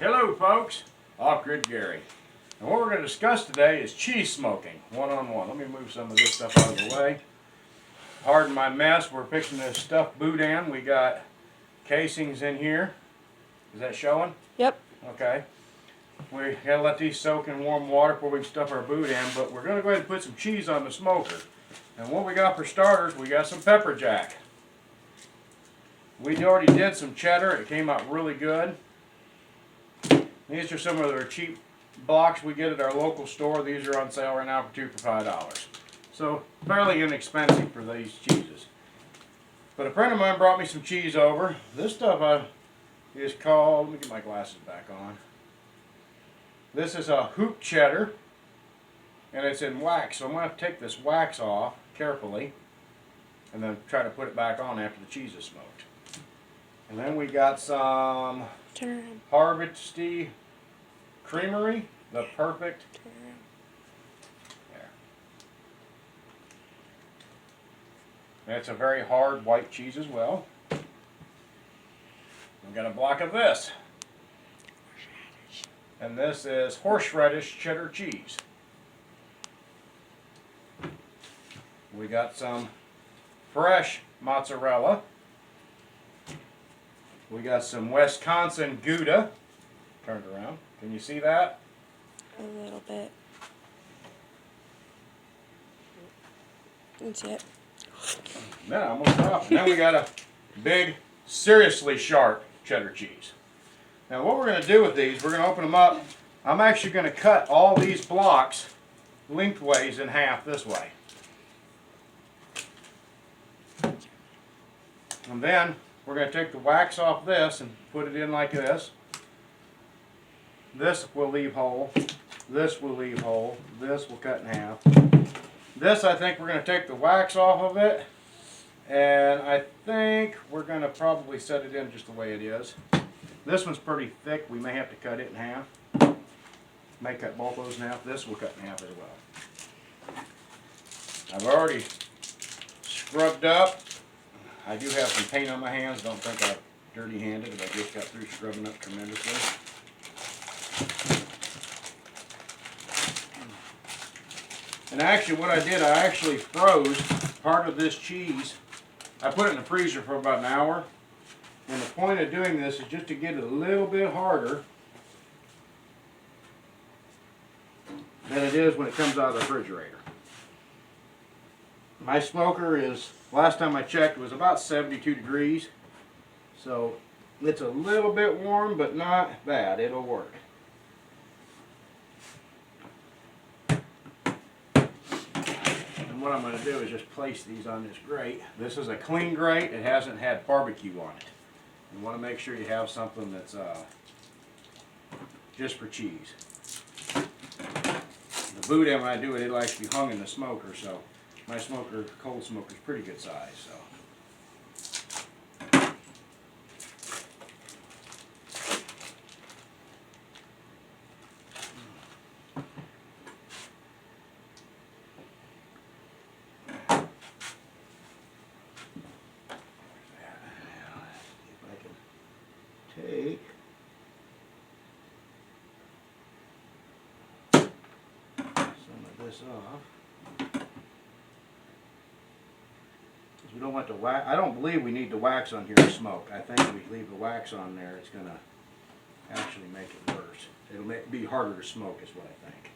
Hello folks, Off-Grid Gary. And what we're going to discuss today is cheese smoking, one-on-one. Let me move some of this stuff out of the way. Pardon my mess, we're fixing this stuffed boudin. We got casings in here. Is that showing? Yep. Okay. We gotta let these soak in warm water before we stuff our boudin, but we're going to go ahead and put some cheese on the smoker. And what we got for starters, we got some pepper jack. We already did some cheddar, it came out really good. These are some of our cheap blocks we get at our local store. These are on sale right now for 2 for $5. So fairly inexpensive for these cheeses. But a friend of mine brought me some cheese over. This stuff is called, let me get my glasses back on. This is a hoop cheddar, and it's in wax. So I'm going to take this wax off carefully and then try to put it back on after the cheese is smoked. And then we got some Harvesty Creamery, the perfect. There. That's a very hard white cheese as well. We've got a block of this. And this is horseradish cheddar cheese. We got some fresh mozzarella. We got some Wisconsin Gouda. Turned around. Can you see that? A little bit. That's it. Man, I almost dropped. And then we got a big, seriously sharp cheddar cheese. Now what we're going to do with these, we're going to open them up. I'm actually going to cut all these blocks lengthways in half this way. And then we're going to take the wax off this and put it in like this. This will leave whole. This will leave whole. This will cut in half. This, I think we're going to take the wax off of it. And I think we're going to probably set it in just the way it is. This one's pretty thick. We may have to cut it in half. May cut both those in half. This will cut in half as well. I've already scrubbed up. I do have some paint on my hands. Don't think I'm dirty-handed, but I just got through scrubbing up tremendously. And actually what I did, I actually froze part of this cheese. I put it in the freezer for about an hour. And the point of doing this is just to get it a little bit harder than it is when it comes out of the refrigerator. My smoker is, last time I checked, it was about 72 degrees. So it's a little bit warm, but not bad. It'll work. And what I'm going to do is just place these on this grate. This is a clean grate. It hasn't had barbecue on it. You want to make sure you have something that's just for cheese. The boudin, when I do it, it likes to be hung in the smoker, so my smoker, cold smoker, is pretty good size. So. Take some of this off. Because we don't want the wax. I don't believe we need the wax on here to smoke. I think if we leave the wax on there, it's going to actually make it worse. It'll be harder to smoke, is what I think.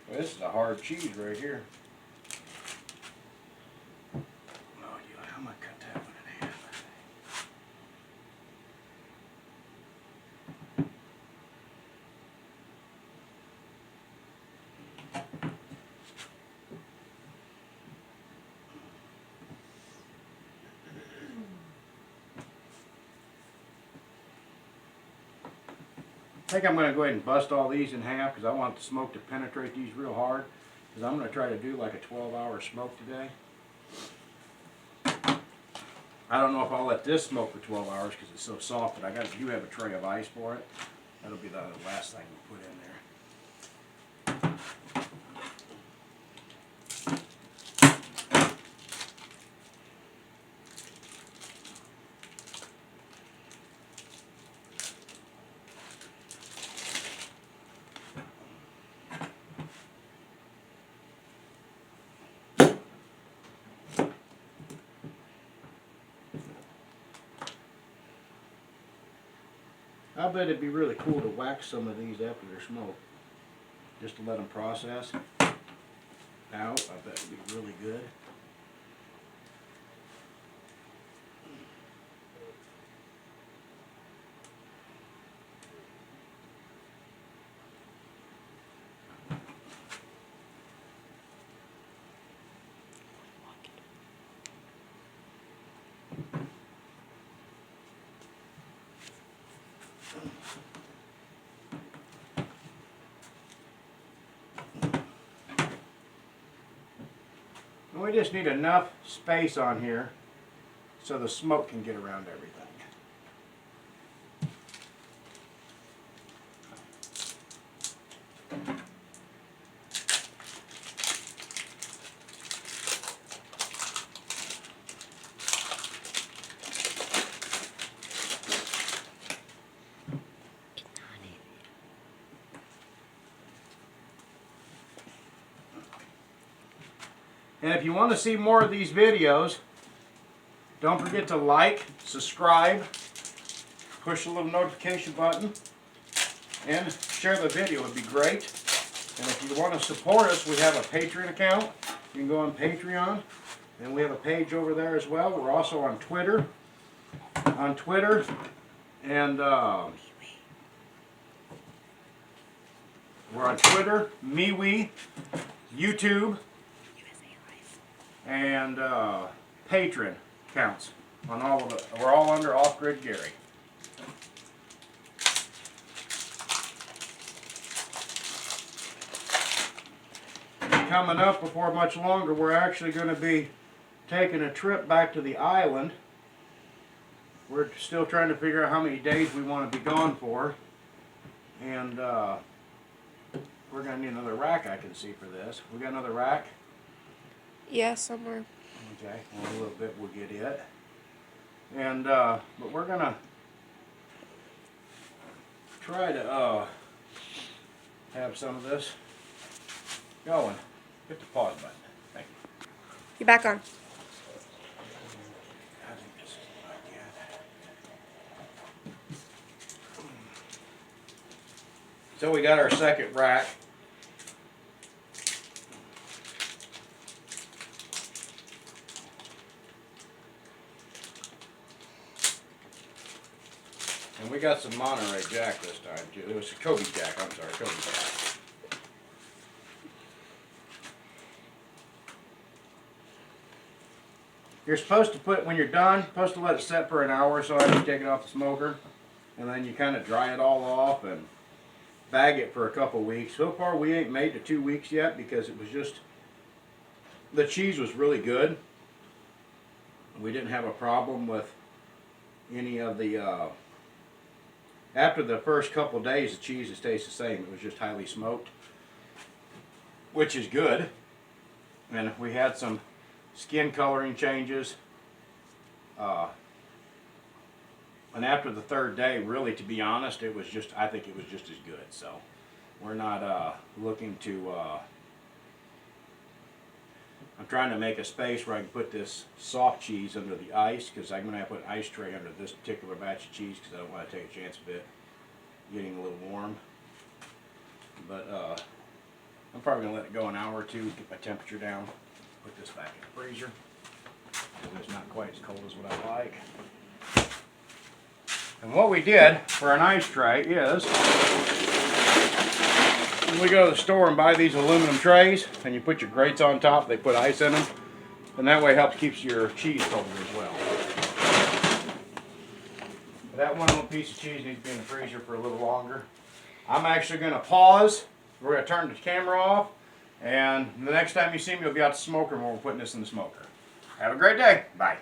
Well, this is a hard cheese right here. Oh, yeah, I'm going to cut that one in half. think I'm going to go ahead and bust all these in half because I want the smoke to penetrate these real hard. Because I'm going to try to do like a 12-hour smoke today. I don't know if I'll let this smoke for 12 hours because it's so soft, but I do have a tray of ice for it. That'll be the last thing we put in there. I bet it'd be really cool to wax some of these after they're smoked, just to let them process out. I bet it'd be really good. And we just need enough space on here so the smoke can get around everything. And if you want to see more of these videos, don't forget to like, subscribe, push the little notification button, and share the video. It would be great. And if you want to support us, we have a Patreon account. You can go on Patreon. And we have a page over there as well. We're also on Twitter. And we're on Twitter, MeWe, YouTube, and Patreon accounts on all of it. We're all under Off Grid Gary. Coming up before much longer, we're actually going to be taking a trip back to the island. We're still trying to figure out how many days we want to be gone for. And we're going to need another rack, I can see, for this. We got another rack? Yeah, somewhere. Okay, well, a little bit we'll get it. And, but we're going to try to have some of this going. Hit the pause button. Thank you. You're back on. I think this is what I get. So we got our second rack. And we got some Monterey Jack this time too. It was a Kobe Jack, I'm sorry, Kobe Jack. You're supposed to put, when you're done, supposed to let it set for an hour or so after you take it off the smoker. And then you kind of dry it all off and bag it for a couple weeks. So far we ain't made the 2 weeks yet because it was just, the cheese was really good. We didn't have a problem with any of the, after the first couple days the cheese stays the same. It was just highly smoked, which is good. And we had some skin coloring changes. And after the third day, really, to be honest, it was just, I think it was just as good. So we're not looking to, I'm trying to make a space where I can put this soft cheese under the ice, because I'm going to have to put an ice tray under this particular batch of cheese because I don't want to take a chance of it getting a little warm. But I'm probably going to let it go an hour or two, get my temperature down, put this back in the freezer. It's not quite as cold as what I like. And what we did for an ice tray is, when we go to the store and buy these aluminum trays, and you put your grates on top, they put ice in them, and that way it helps keeps your cheese colder as well. That one little piece of cheese needs to be in the freezer for a little longer. I'm actually going to pause. We're going to turn the camera off. And the next time you see me, you'll be out the smoker when we're putting this in the smoker. Have a great day. Bye.